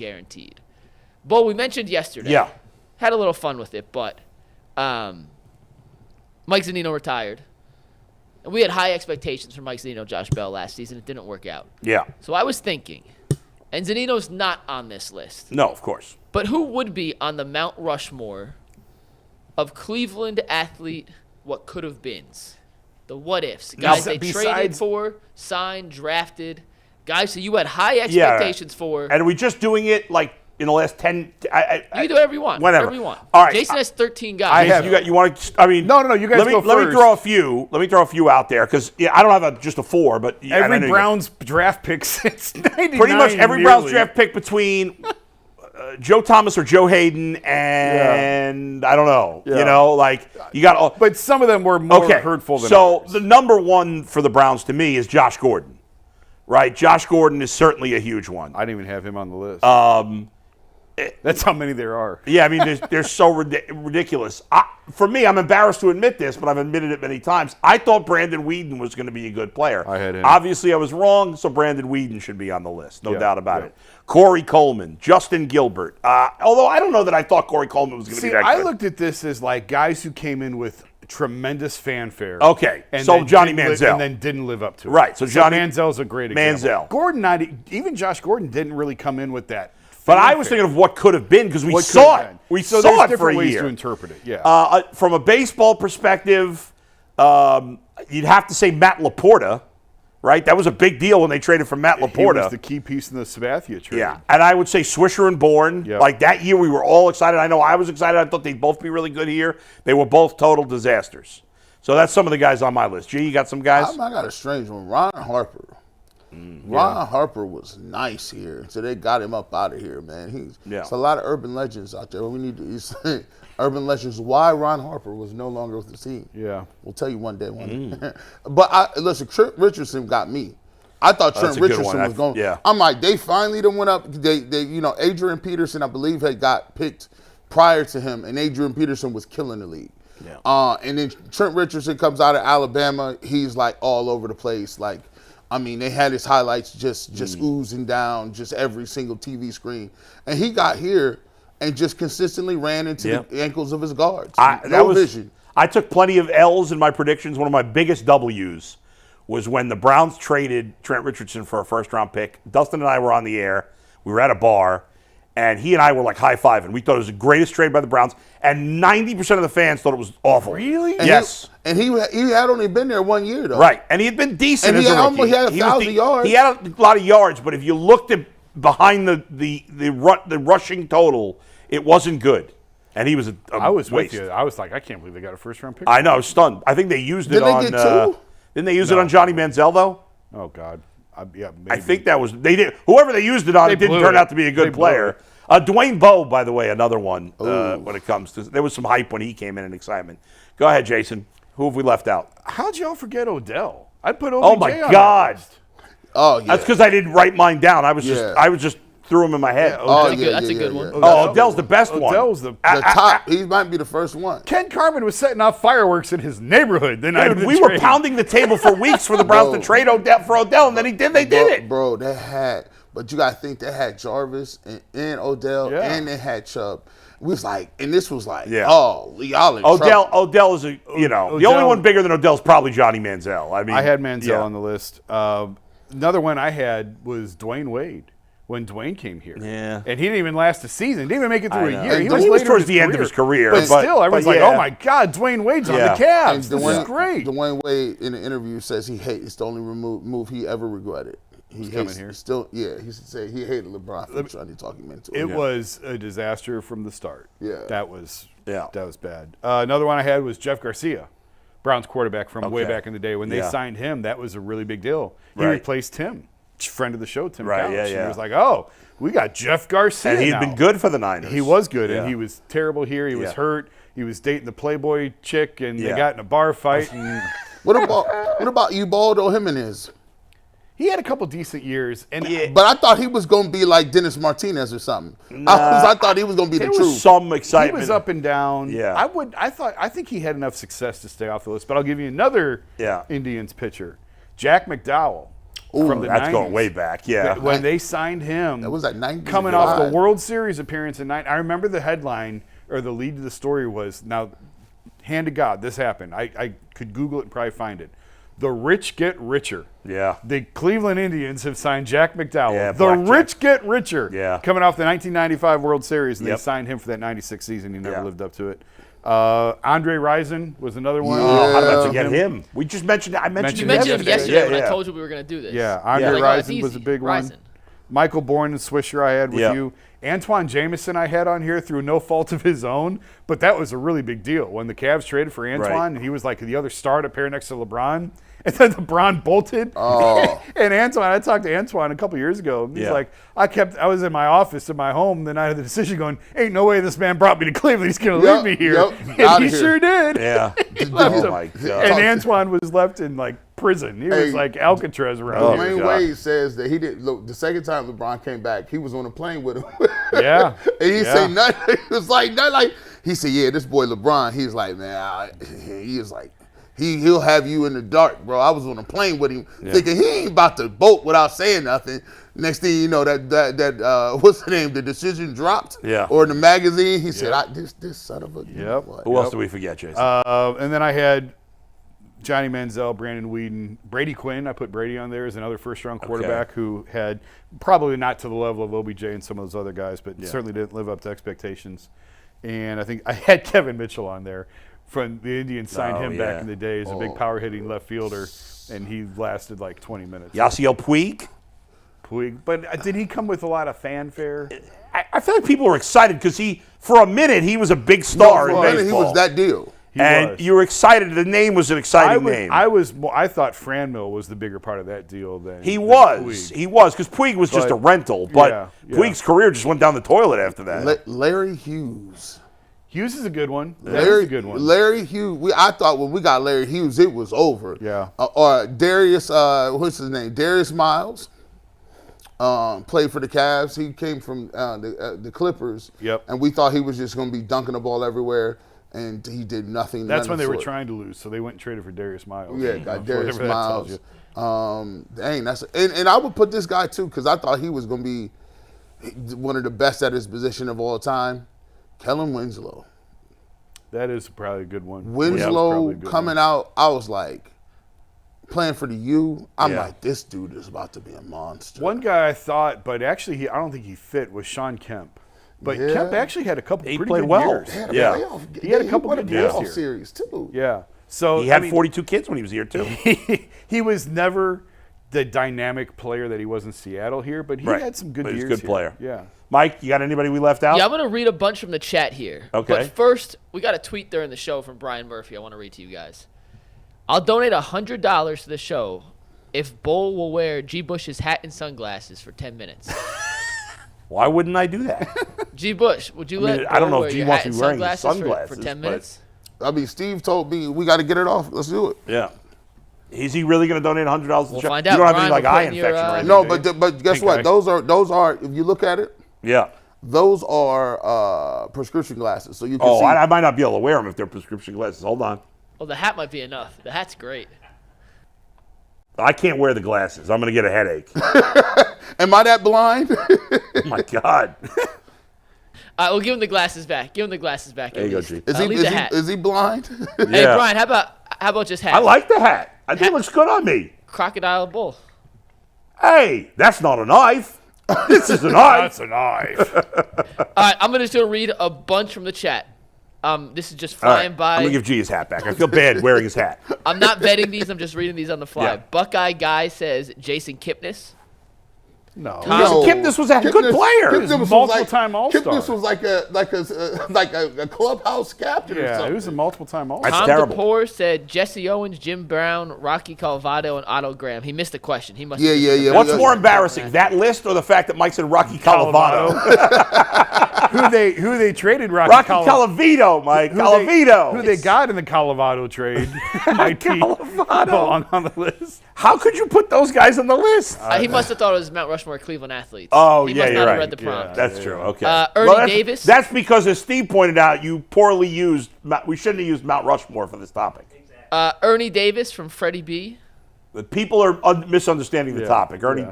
guaranteed. Bo, we mentioned yesterday. Yeah. Had a little fun with it, but Mike Zunino retired. And we had high expectations for Mike Zunino, Josh Bell last season. It didn't work out. Yeah. So I was thinking, and Zunino's not on this list. No, of course. But who would be on the Mount Rushmore of Cleveland athlete what could have beens? The what ifs. Guys they traded for, signed, drafted. Guys that you had high expectations for. And are we just doing it like in the last 10? You can do whatever you want. Whatever. Whatever you want. All right. Jason has 13 guys. You want to? I mean, no. You guys go first. Let me throw a few. Let me throw a few out there because I don't have just a 4, but every Browns draft pick since 99. Pretty much every Browns draft pick between Joe Thomas or Joe Hayden and I don't know. Yeah. You know, like you got. But some of them were more hurtful than others. The number one for the Browns to me is Josh Gordon. Right, Josh Gordon is certainly a huge one. I didn't even have him on the list. That's how many there are. Yeah, I mean, they're so ridiculous. For me, I'm embarrassed to admit this, but I've admitted it many times. I thought Brandon Weeden was going to be a good player. I had him. Obviously, I was wrong, so Brandon Weeden should be on the list. No doubt about it. Corey Coleman, Justin Gilbert. Although I don't know that I thought Corey Coleman was going to be that good. I looked at this as like guys who came in with tremendous fanfare. Okay, so Johnny Manziel. And then didn't live up to it. Right, so Johnny Manziel's a great example. Manziel. Gordon, even Josh Gordon didn't really come in with that. But I was thinking of what could have been because we saw it. We saw it for a year. There's different ways to interpret it, yeah. From a baseball perspective, you'd have to say Matt Laporta, right? That was a big deal when they traded for Matt Laporta. He was the key piece in the Sabathia trade. Yeah, and I would say Swisher and Bourne. Yep. Like that year, we were all excited. I know I was excited. I thought they'd both be really good here. They were both total disasters. So that's some of the guys on my list. G, you got some guys? I got a strange one. Ron Harper. Ron Harper was nice here, so they got him up out of here, man. There's a lot of urban legends out there. We need to urban legends why Ron Harper was no longer with the team. Yeah, we'll tell you one day. But listen, Trent Richardson got me. I thought Trent Richardson was going. Yeah. I'm like, they finally done went up. They Adrian Peterson, I believe, had got picked prior to him, and Adrian Peterson was killing the league. Yeah. And then Trent Richardson comes out of Alabama. He's like all over the place. Like, I mean, they had his highlights just oozing down just every single TV screen. And he got here and just consistently ran into the ankles of his guards. Vision. I took plenty of L's in my predictions. One of my biggest W's was when the Browns traded Trent Richardson for a first-round pick. Dustin and I were on the air. We were at a bar. And he and I were like high-fiving. We thought it was the greatest trade by the Browns. And 90% of the fans thought it was awful. Really? Yes. And he had only been there 1 year, though. Right. And he had been decent and as a rookie. He had 1,000 yards. He had a lot of yards, but if you looked at behind the rushing total, it wasn't good. And he was a I was waste. with you. I was like, I can't believe they got a first-round pick. I know. I was stunned. I think they used it on... Did they get two? Didn't they use it on Johnny Manziel, though? Oh, God. Maybe. I think that was... They did. Whoever they used it on, it didn't turn out to be a good player. Dwayne Bowe, by the way, another one when it comes to... There was some hype when he came in and excitement. Go ahead, Jason. Who have we left out? How'd y'all forget Odell? I put OBJ Oh, my God. Oh, yeah. That's because I didn't write mine down. I was just threw him in my head. That's a good one. Odell's the best one. Odell's the top. He might be the first one. Ken Carman was setting off fireworks in his neighborhood the night of the we trade. were pounding the table for weeks for the Browns to trade Odell, and then they did it. Bro, they had... But you got to think they had Jarvis and Odell, and they had Chubb. We was like, and this was like, y'all in trouble. Odell is the only one bigger than Odell is probably Johnny Manziel. I mean, I had Manziel on the list. Another one I had was Dwayne Wade when Dwayne came here. Yeah. And he didn't even last a season. Didn't even make it through a year. He was towards the end of his career. But still, everyone's like, oh my God, Dwayne Wade's on the Cavs. This is great. Dwayne Wade in the interview says it's the only move he ever regretted. He hates, here. Still, he said he hated LeBron for trying to talk him into it. It was a disaster from the start. Yeah, that was bad. Another one I had was Jeff Garcia, Browns quarterback from way back in the day. When they signed him, that was a really big deal. He replaced Tim, friend of the show, Tim Couch. He was like, oh, we got Jeff Garcia. And he'd been good for the Niners. He was good, and he was terrible here. He was hurt. He was dating the Playboy chick, and they got in a bar fight. And what about Ubaldo Jimenez? He had a couple decent years, but I thought he was going to be like Dennis Martinez or something. I thought he was going to be the truth. There was some excitement. He was up and down. Yeah, I think he had enough success to stay off the list. But I'll give you another Indians pitcher, Jack McDowell. from the 90s. That's going way back, yeah. When they signed him, that was like 90s. Coming off the World Series appearance in 90. I remember the headline or the lead to the story was, now, hand to God, this happened. I could Google it and probably find it. The rich get richer. Yeah. The Cleveland Indians have signed Jack McDowell. Yeah, the rich get richer. Yeah. Coming off the 1995 World Series, and they signed him for that 96 season. He never lived up to it. Andre Rison was another one. Oh, how did I forget him? We just mentioned him. You mentioned him yesterday when I told you we were going to do this. Yeah, Andre Rison was a big one. Michael Bourne and Swisher I had with you. Antoine Jameson I had on here through no fault of his own, but that was a really big deal. When the Cavs traded for Antoine, and he was like the other star to pair next to LeBron, and then LeBron bolted. Oh. And Antoine, I talked to Antoine a couple years ago. He's like, I was in my office in my home the night of the decision going, ain't no way this man brought me to Cleveland. He's going to leave me here. And he sure did. Yeah. Oh, my God. And Antoine was left in, like, prison. He was like Alcatraz around here. Dwayne Wade says that he didn't look. The second time LeBron came back, he was on a plane with him. Yeah. And he said nothing. He was like, nothing. Like, he said, yeah, this boy LeBron, he's like, man, he is like, he'll have you in the dark, bro. I was on a plane with him thinking he ain't about to bolt without saying nothing. Next thing you know, that what's the name? The decision dropped. Yeah. Or in the magazine, he said, this son of a. Who else did we forget, Jason? And then I had Johnny Manziel, Brandon Whedon, Brady Quinn. I put Brady on there as another first-round quarterback who had probably not to the level of OBJ and some of those other guys, but certainly didn't live up to expectations. And I think I had Kevin Mitchell on there. From the Indians signed him back in the day as a big power-hitting left fielder, and he lasted like 20 minutes. Yasiel Puig? But did he come with a lot of fanfare? I feel like people were excited because for a minute, he was a big star in baseball. He was that deal. You were excited. The name was an exciting name. I thought Franmil was the bigger part of that deal than he was. Puig. He was because Puig was just a rental, but Puig's career just went down the toilet after that. Larry Hughes. Hughes is a good one. Larry's a good one. Larry Hughes. I thought when we got Larry Hughes, it was over. Yeah. Or Darius, what's his name? Darius Miles. Played for the Cavs. He came from the Clippers. Yep. And we thought he was just going to be dunking the ball everywhere, and he did nothing. That's when they were trying to lose, so they went and traded for Darius Miles. Yeah, got Darius Miles. And I would put this guy too because I thought he was going to be one of the best at his position of all time. Kellen Winslow. That is probably a good one. Winslow coming out, I was like, playing for the U. I'm like, this dude is about to be a monster. One guy I thought, but actually I don't think he fit, was Sean Kemp. But Kemp actually had a couple pretty good years. He had a couple good playoff series too. Yeah. So he had 42 kids when he was here too. He was never the dynamic player that he was in Seattle here, but he had some good years. He's a good player. Yeah. Mike, you got anybody we left out? Yeah, I'm going to read a bunch from the chat here. Okay. But first, we got a tweet during the show from Brian Murphy I want to read to you guys. I'll donate $100 to the show if Bull will wear G. Bush's hat and sunglasses for 10 minutes. Why wouldn't I do that? G. Bush, would you let I don't know Bull if wear G your wants hat to and be wearing sunglasses for 10 minutes? I mean, Steve told me we got to get it off. Let's do it. Yeah. Is he really going to donate $100 to the show? We'll find out. You don't have Brian, any eye infection or anything? No, but guess what? Those are if you look at it. Yeah. Those are prescription glasses, so you can see. I might not be able to wear them if they're prescription glasses. Hold on. Well, the hat might be enough. The hat's great. I can't wear the glasses. I'm going to get a headache. Am I that blind? Oh, my God. All right, we'll give him the glasses back. Give him the glasses back. There you go, G. Is he blind? Yeah. Hey, Brian, how about just hat? I like the hat. I think it looks good on me. Crocodile Bull. Hey, that's not a knife. This is a knife. That's a knife. All right, I'm just going to read a bunch from the chat. This is just flying by. I'm going to give G his hat back. I feel bad wearing his hat. I'm not vetting these. I'm just reading these on the fly. Yeah. A Guy says Jason Kipnis. No. Kipnis was a good player. Kipnis was multiple-time All-Star. Kipnis was like a clubhouse captain or something. He was a multiple-time All-Star. That's Tom terrible. DePore said Jesse Owens, Jim Brown, Rocky Calvado, and Otto Graham. He missed the question. He must. Yeah. What's more embarrassing, that list or the fact that Mike said Rocky Calvado? who they traded Rocky Calavito, Mike. Calavito. Who they got in the Calvado trade might belong on the list. How could you put those guys on the list? He must have thought it was Mount Rushmore Cleveland athletes. Oh, he yeah, must you're not right. have read the prompt. That's true. Okay. Ernie Davis. That's because, as Steve pointed out, you poorly used. We shouldn't have used Mount Rushmore for this topic. Ernie Davis from Freddie B. The people are misunderstanding the topic. Ernie,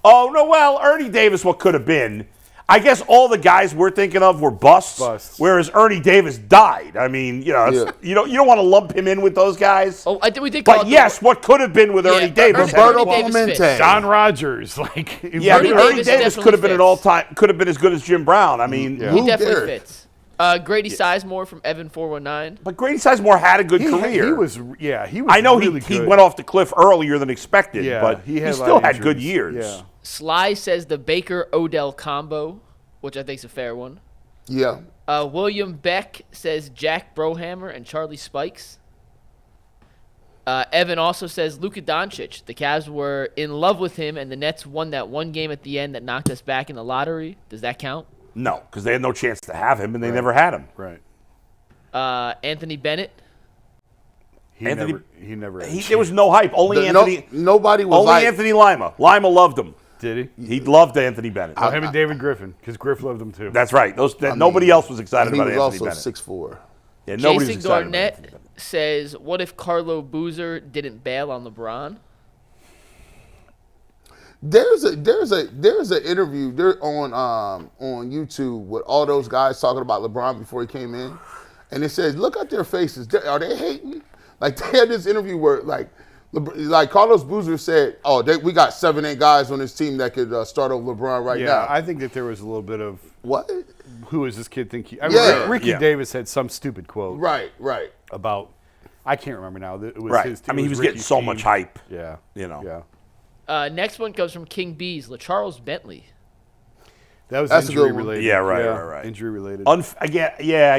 Oh, no, well, Ernie Davis, what could have been. I guess all the guys we're thinking of were busts. Whereas Ernie Davis died. I mean, you don't want to lump him in with those guys. Oh, we did. But yes, what could have been with Ernie Davis? Roberto Clemente, Don Rogers, Ernie Davis could have been an all-time. Could have been as good as Jim Brown. I mean, he definitely fits. Grady Sizemore from Evan 419. But Grady Sizemore had a good career. He was. I know really he went off the cliff earlier than expected, but he still had good years. Yeah. Sly says the Baker-Odell combo, which I think is a fair one. Yeah. William Beck says Jack Brohammer and Charlie Spikes. Evan also says Luka Doncic. The Cavs were in love with him, and the Nets won that one game at the end that knocked us back in the lottery. Does that count? No, because they had no chance to have him, and they never had him. Right. Anthony Bennett. He never. There was no hype. Only Anthony. Nobody was. Only Anthony Lima. Lima loved him. Did he? He loved Anthony Bennett. Him and David Griffin, because Griff loved him too. That's right. Nobody else was excited about Anthony Bennett. He was also 6'4". Yeah, nobody was Jason excited Garnett about Anthony Bennett. says, "What if Carlo Boozer didn't bail on LeBron?" There's an interview there on YouTube with all those guys talking about LeBron before he came in, and it says, look at their faces. Are they hating? Like they had this interview where like Carlos Boozer said, we got 7-8 guys on this team that could start over LeBron now. Yeah, I think that there was a little bit of what? Who does this kid think he? I mean, Ricky Davis had some stupid quote. Right. About I can't remember now. It was right. His, I mean, he was getting so much hype. Yeah. Yeah. Next one comes from King Bees, LaCharles Bentley. That's injury related. Yeah, right. Injury related. I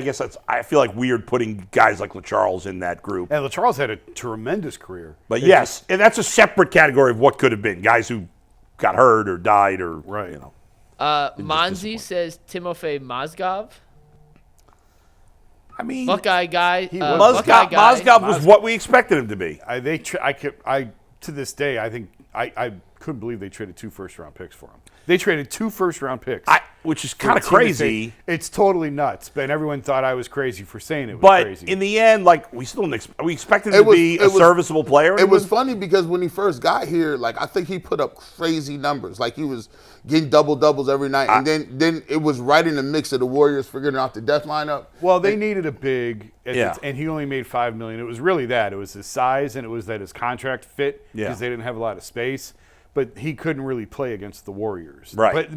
guess I feel like weird putting guys like LaCharles in that group. And LaCharles had a tremendous career. But and that's a separate category of what could have been. Guys who got hurt or died or, Monzi says Timofey Mozgov. I mean, Buckeye guy. Mozgov was what we expected him to be. To this day, I think I couldn't believe they traded 2 first-round picks for him. They traded 2 first-round picks. Which is kind of crazy. It's totally nuts. But everyone thought I was crazy for saying it was crazy. But in the end, we expected him to be a serviceable player. It was funny because when he first got here, I think he put up crazy numbers. Like he was getting double-doubles every night. And then it was right in the mix of the Warriors figuring out the death lineup. Well, they needed a big, and he only made $5 million. It was really that. It was his size, and it was that his contract fit because they didn't have a lot of space. But he couldn't really play against the Warriors. Right.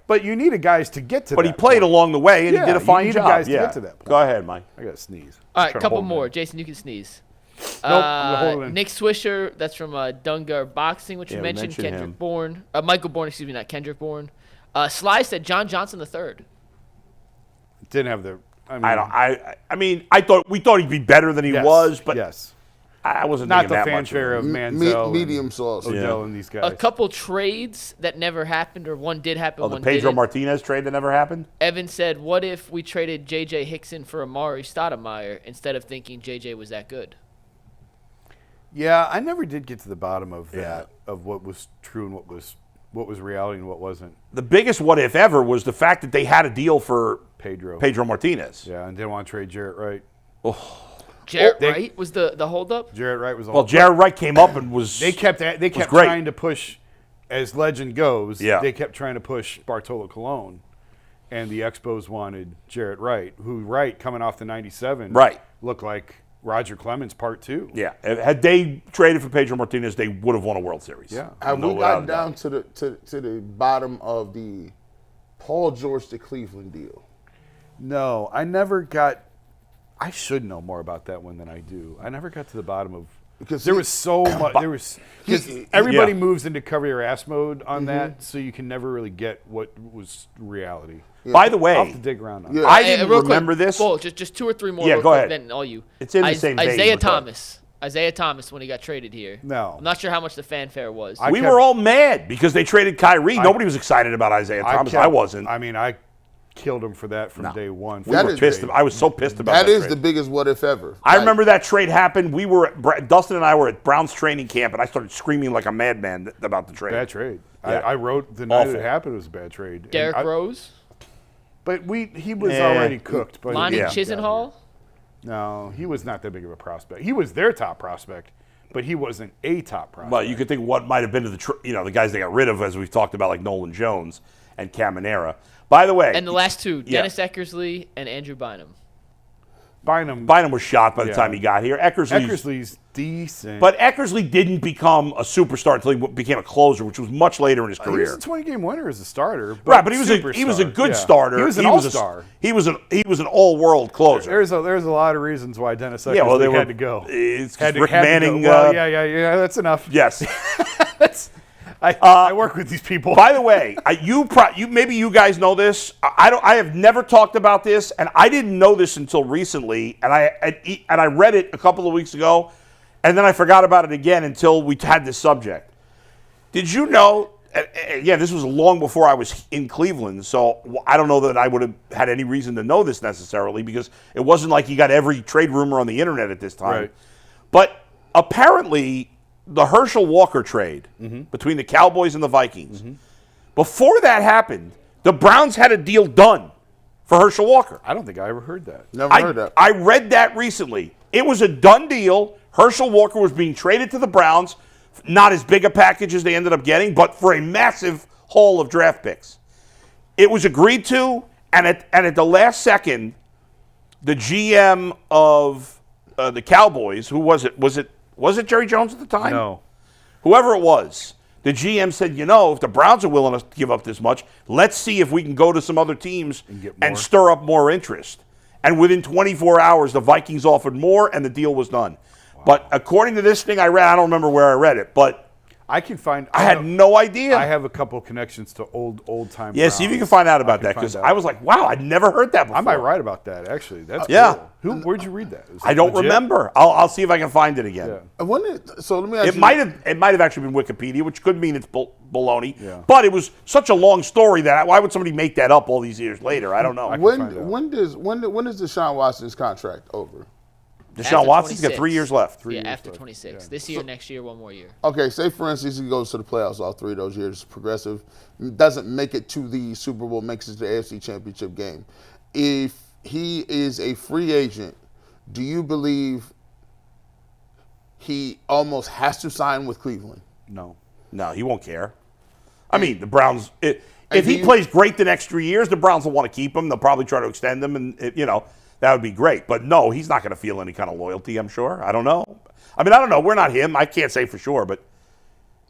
But you needed guys to get to that. But he played along the way, and he did a fine job. Guys to get to that point. Go ahead, Mike. I got to sneeze. All right, a couple more. Jason, you can sneeze. Nope. Nick Swisher, that's from Dungar Boxing, which you mentioned. Kendrick Bourne. Michael Bourne, not Kendrick Bourne. Sly said John Johnson III. Didn't have the. I thought we thought he'd be better than he was, but yes. I wasn't not thinking the that much fanfare of Manziel, medium sauce, Odell, and these guys. A couple trades that never happened, or one did happen. The Pedro Martinez trade that never happened. Evan said, "What if we traded J.J. Hickson for Amari Stoudemire instead of thinking J.J. was that good?" Yeah, I never did get to the bottom of that, of what was true and what was reality and what wasn't. The biggest what if ever was the fact that they had a deal for Pedro Martinez. Yeah, and didn't want to trade Jarrett Wright. Oh. Jarrett Wright was the holdup? Jarrett Wright was the holdup. Well, Jarrett Wright came up and was They kept trying to push, as legend goes, they kept trying to push Bartolo Colon, and the Expos wanted Jarrett Wright, who Wright, coming off the 97, looked like Roger Clemens Part 2. Yeah. Had they traded for Pedro Martinez, they would have won a World Series. Yeah. Have we gotten down to the bottom of the Paul George to Cleveland deal? No, I never got. I should know more about that one than I do. I never got to the bottom of because there was so much. There was everybody moves into cover your ass mode on that, so you can never really get what was reality. Yeah. By the way, I'll have to dig around on that. I didn't remember this. Well, just 2 or 3 more. Yeah, go ahead. Then all you. It's in the same vein. Isaiah Thomas when he got traded here. No, I'm not sure how much the fanfare was. We were all mad because they traded Kyrie. Nobody was excited about Isaiah Thomas. I wasn't. I mean, I killed him for that from day one. We were pissed. I was so pissed about that. That is the biggest what if ever. I remember that trade happened. Dustin and I were at Brown's training camp, and I started screaming like a madman about the trade. Bad trade. Yeah. I wrote the night it happened. It was a bad trade. Derrick Rose. But he was already cooked. But Lonnie Chisenhall. No, he was not that big of a prospect. He was their top prospect, but he wasn't a top prospect. Well, you could think what might have been to the guys they got rid of, as we've talked about, like Nolan Jones and Caminera. By the way, and the last two, Dennis Eckersley and Andrew Bynum. Bynum was shot by the time he got here. Eckersley's decent. But Eckersley didn't become a superstar until he became a closer, which was much later in his career. He was a 20-game winner as a starter. But he was a good starter. He was an all-star. He was an all-world closer. There's a lot of reasons why Dennis Eckersley had to go. It's Rick Manning. Well, yeah, that's enough. Yes. I work with these people. By the way, maybe you guys know this. I have never talked about this, and I didn't know this until recently. And I read it a couple of weeks ago, and then I forgot about it again until we had this subject. Did you know? Yeah, this was long before I was in Cleveland, so I don't know that I would have had any reason to know this necessarily, because it wasn't like you got every trade rumor on the internet at this time. Right. But apparently, the Herschel Walker trade between the Cowboys and the Vikings, before that happened, the Browns had a deal done for Herschel Walker. I don't think I ever heard that. Never heard that. I read that recently. It was a done deal. Herschel Walker was being traded to the Browns, not as big a package as they ended up getting, but for a massive haul of draft picks. It was agreed to, and at the last second, the GM of the Cowboys, who was it? Was it Jerry Jones at the time? No. Whoever it was, the GM said, if the Browns are willing to give up this much, let's see if we can go to some other teams and stir up more interest. And within 24 hours, the Vikings offered more, and the deal was done. Wow. But according to this thing I read, I don't remember where I read it, but I had no idea. I have a couple of connections to old time. Yeah, see if you can find out about that, because I was like, wow, I'd never heard that before. I might write about that, actually. That's cool. Where'd you read that? I don't remember. I'll see if I can find it again. Yeah. So let me ask you. It might have actually been Wikipedia, which could mean it's baloney. Yeah. But it was such a long story that why would somebody make that up all these years later? I don't know. When is Deshaun Watson's contract over? Deshaun Watson's got 3 years left. After 26. Yeah. This year, next year, one more year. Okay, say for instance he goes to the playoffs all 3 of those years, progressive, doesn't make it to the Super Bowl, makes it to the AFC Championship game. If he is a free agent, do you believe he almost has to sign with Cleveland? No, he won't care. I mean, the Browns, if he plays great the next 3 years, the Browns will want to keep him. They'll probably try to extend him, and that would be great. But no, he's not going to feel any kind of loyalty, I'm sure. I don't know. I don't know. We're not him. I can't say for sure. But,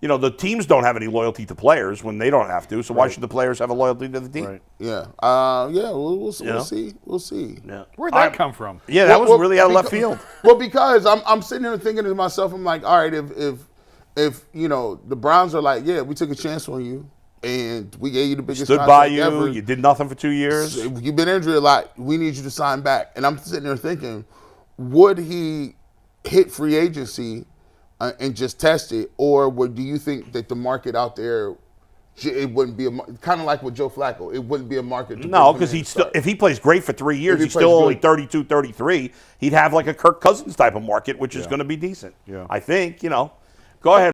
the teams don't have any loyalty to players when they don't have to. So why should the players have a loyalty to the team? Right. Yeah. We'll see. We'll see. Yeah. Where'd that come from? Yeah, that was really out of left field. Well, because I'm sitting here thinking to myself, I'm like, all right, if the Browns are like, yeah, we took a chance on you, and we gave you the biggest stood by you ever. You did nothing for 2 years. You've been injured a lot. We need you to sign back. And I'm sitting there thinking, would he hit free agency and just test it, or do you think that the market out there, it wouldn't be kind of like with Joe Flacco, it wouldn't be a market? No, because if he plays great for 3 years, he's still only 32, 33. He'd have like a Kirk Cousins type of market, which is going to be decent. Yeah. I think. Go ahead.